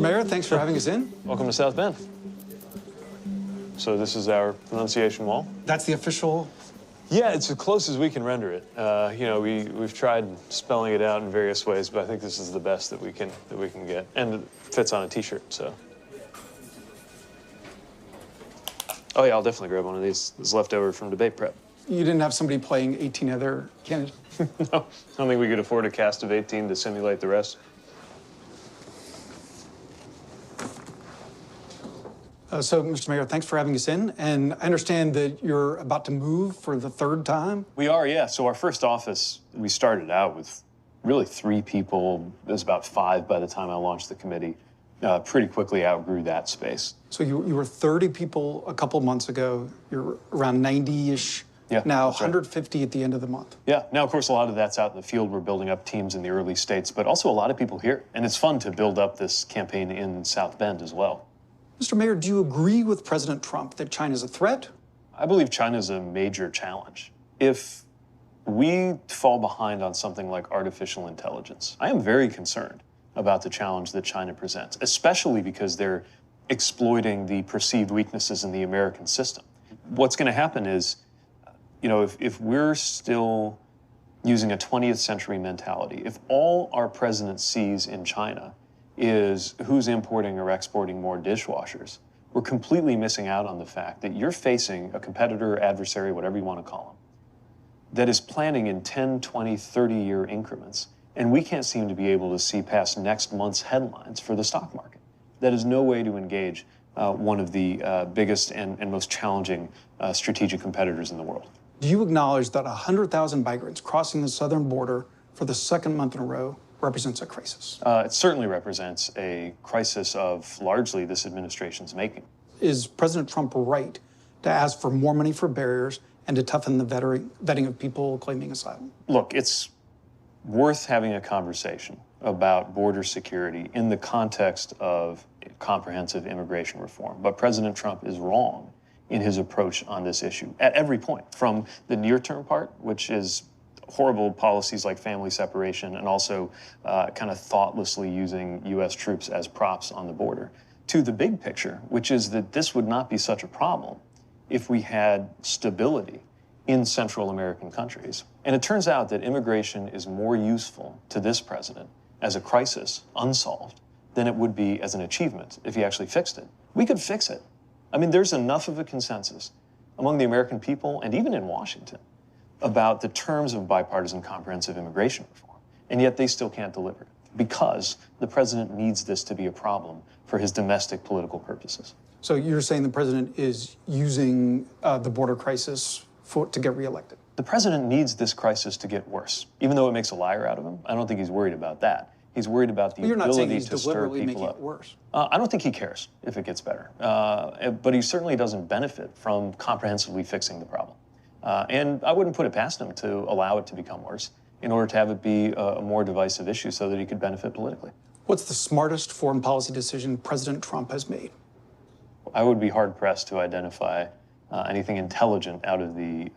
Mayor, thanks for having us in. Welcome to South Bend. So this is our pronunciation wall? That's the official... Yeah, it's as close as we can render it. You know, we've tried spelling it out in various ways, but I think this is the best that we can get. And it fits on a T-shirt, so. Oh yeah, I'll definitely grab one of these. This is left over from debate prep. You didn't have somebody playing 18 other candidates? No, I don't think we could afford a cast of 18 to simulate the rest. So, Mr. Mayor, thanks for having us in. And I understand that you're about to move for the third time? We are, yeah. So our first office, we started out with really 3 people. It was about 5 by the time I launched the committee. Pretty quickly outgrew that space. So you were 30 people a couple months ago. You're around 90-ish. Yeah, now, that's right. 150 at the end of the month. Yeah, now, of course, a lot of that's out in the field. We're building up teams in the early states, but also a lot of people here. And it's fun to build up this campaign in South Bend as well. Mr. Mayor, do you agree with President Trump that China's a threat? I believe China's a major challenge. If we fall behind on something like artificial intelligence, I am very concerned about the challenge that China presents, especially because they're exploiting the perceived weaknesses in the American system. What's going to happen is, you know, if we're still using a 20th century mentality, if all our president sees in China is who's importing or exporting more dishwashers, we're completely missing out on the fact that you're facing a competitor, adversary, whatever you want to call them, that is planning in 10, 20, 30-year increments, and we can't seem to be able to see past next month's headlines for the stock market. That is no way to engage one of the biggest and most challenging strategic competitors in the world. Do you acknowledge that 100,000 migrants crossing the southern border for the second month in a row represents a crisis? It certainly represents a crisis of largely this administration's making. Is President Trump right to ask for more money for barriers and to toughen the vetting of people claiming asylum? Look, it's worth having a conversation about border security in the context of comprehensive immigration reform. But President Trump is wrong in his approach on this issue at every point, from the near-term part, which is horrible policies like family separation and also kind of thoughtlessly using U.S. troops as props on the border, to the big picture, which is that this would not be such a problem if we had stability in Central American countries. And it turns out that immigration is more useful to this president as a crisis, unsolved, than it would be as an achievement if he actually fixed it. We could fix it. I mean, there's enough of a consensus among the American people and even in Washington about the terms of bipartisan comprehensive immigration reform, and yet they still can't deliver it because the president needs this to be a problem for his domestic political purposes. So you're saying the president is using the border crisis to get reelected? The president needs this crisis to get worse. Even though it makes a liar out of him, I don't think he's worried about that. He's worried about the ability to stir people up. Worse. I don't think he cares if it gets better, but he certainly doesn't benefit from comprehensively fixing the problem. And I wouldn't put it past him to allow it to become worse in order to have it be a more divisive issue so that he could benefit politically. What's the smartest foreign policy decision President Trump has made? I would be hard-pressed to identify anything intelligent out of the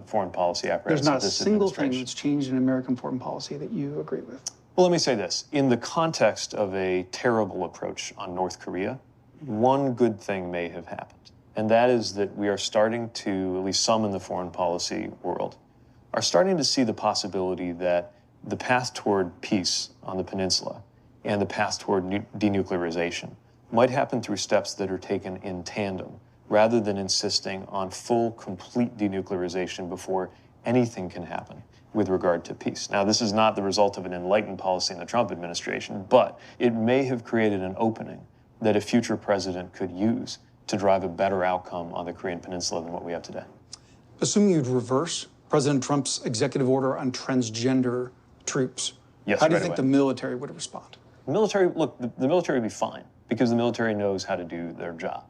foreign policy apparatus. There's not a single thing that's changed in American foreign policy that you agree with. Well, let me say this. In the context of a terrible approach on North Korea, one good thing may have happened, and that is that we are starting to, at least some in the foreign policy world, are starting to see the possibility that the path toward peace on the peninsula and the path toward denuclearization might happen through steps that are taken in tandem, rather than insisting on full, complete denuclearization before anything can happen with regard to peace. Now, this is not the result of an enlightened policy in the Trump administration, but it may have created an opening that a future president could use to drive a better outcome on the Korean Peninsula than what we have today. Assuming you'd reverse President Trump's executive order on transgender troops, yes, how do you think the military would respond? The military, look, the military would be fine because the military knows how to do their job.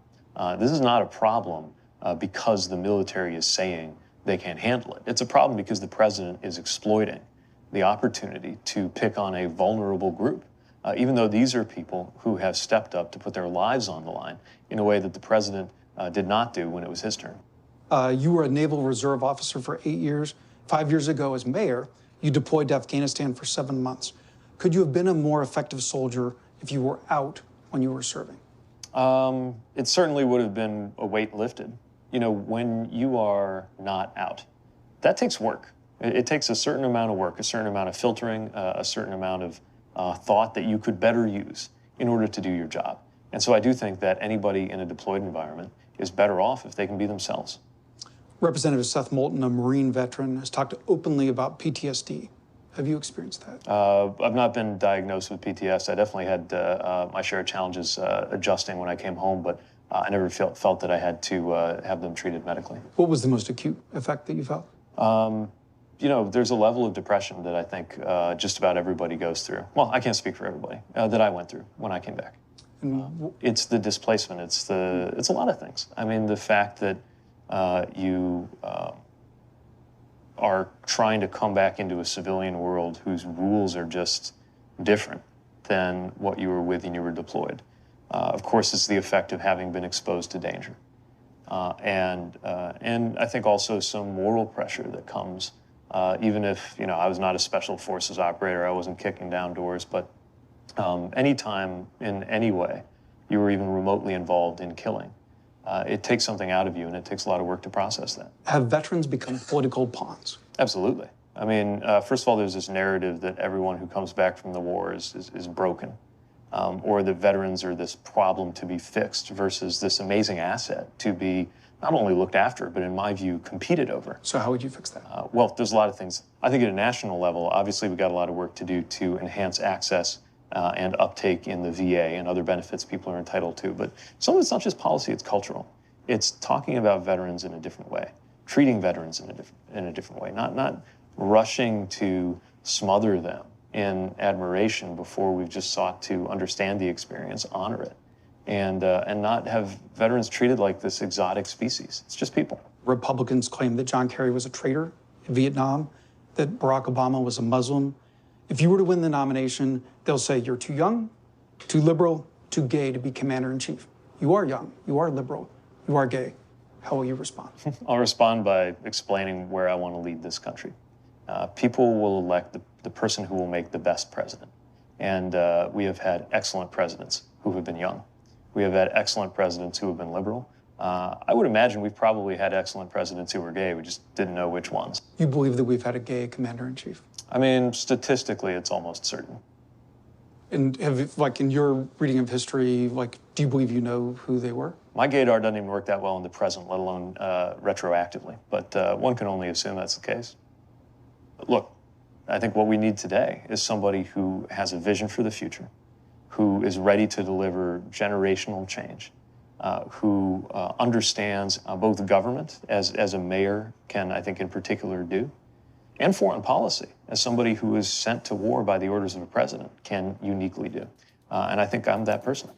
This is not a problem because the military is saying they can't handle it. It's a problem because the president is exploiting the opportunity to pick on a vulnerable group, even though these are people who have stepped up to put their lives on the line in a way that the president did not do when it was his turn. You were a Naval Reserve officer for 8 years. 5 years ago, as mayor, you deployed to Afghanistan for 7 months. Could you have been a more effective soldier if you were out when you were serving? It certainly would have been a weight lifted. You know, when you are not out, that takes work. It takes a certain amount of work, a certain amount of filtering, a certain amount of thought that you could better use in order to do your job. And so I do think that anybody in a deployed environment is better off if they can be themselves. Representative Seth Moulton, a Marine veteran, has talked openly about PTSD. Have you experienced that? I've not been diagnosed with PTS. I definitely had my share of challenges adjusting when I came home, but I never felt that I had to have them treated medically. What was the most acute effect that you felt? You know, there's a level of depression that I think just about everybody goes through. Well, I can't speak for everybody, that I went through when I came back. It's the displacement. It's a lot of things. I mean, the fact that you are trying to come back into a civilian world whose rules are just different than what you were with when you were deployed. Of course, it's the effect of having been exposed to danger. And I think also some moral pressure that comes, even if, you know, I was not a special forces operator, I wasn't kicking down doors, but anytime in any way you were even remotely involved in killing, it takes something out of you, and it takes a lot of work to process that. Have veterans become political pawns? Absolutely. I mean, first of all, there's this narrative that everyone who comes back from the war is broken, or that veterans are this problem to be fixed versus this amazing asset to be not only looked after, but in my view, competed over. So how would you fix that? Well, there's a lot of things. I think at a national level, obviously, we've got a lot of work to do to enhance access and uptake in the VA and other benefits people are entitled to. But some of it's not just policy, it's cultural. It's talking about veterans in a different way, treating veterans in a different way, not rushing to smother them in admiration before we've just sought to understand the experience, honor it, and not have veterans treated like this exotic species. It's just people. Republicans claim that John Kerry was a traitor in Vietnam, that Barack Obama was a Muslim. If you were to win the nomination, they'll say you're too young, too liberal, too gay to be commander-in-chief. You are young, you are liberal, you are gay. How will you respond? I'll respond by explaining where I want to lead this country. People will elect the person who will make the best president. And we have had excellent presidents who have been young. We have had excellent presidents who have been liberal. I would imagine we've probably had excellent presidents who were gay. We just didn't know which ones. You believe that we've had a gay commander-in-chief? I mean, statistically, it's almost certain. And have, like, in your reading of history, like, do you believe you know who they were? My gaydar doesn't even work that well in the present, let alone retroactively. But one can only assume that's the case. But look, I think what we need today is somebody who has a vision for the future, who is ready to deliver generational change, who understands both government, as a mayor can, I think, in particular do, and foreign policy, as somebody who is sent to war by the orders of a president can uniquely do. And I think I'm that person.